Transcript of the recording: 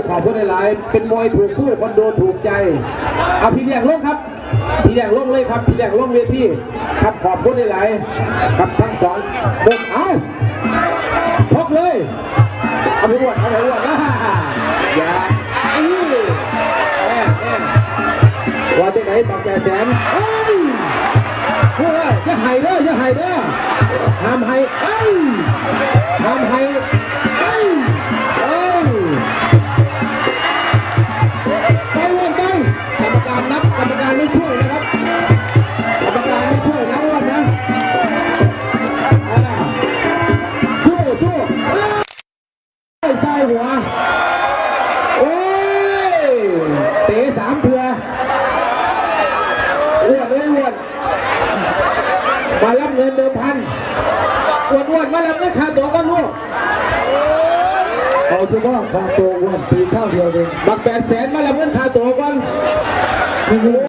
ขอบคุณหลายๆเป็นมวยถูกคู่คนดูถูกใจเอาพี่แดงลงครับพี่แดงลงเลยครับพี่แดงลงเวทีครับขอบคุณหลายๆครับทั้งสองบุกเอาชกเลยเอาไปอ้วนเอาไปอ้วนนะอย่าว่าที่ไหนบอกแกแสนเฮ้ยเฮ้ยจะหายเด้อจะหายเด้อห้ามให้เฮ้ยห้ามให้เฮ้ยไปวนไปกรรมการนับกรรมการไม่ช่วยนะครับกรรมการไม่ช่วยนะอ้วนนะสู้สู้ใส่หัวโอ้ยเตะสามเถื่ออ้วนเลยอ้วนมารับเงินเดิมพันอ้วนมารับเงินค่าตัวก็ลูกเอาเฉพาะค่าตัวอ้วนปีเท่าเดียวเองบัก800,000มารับเงินค่าตัวก่อน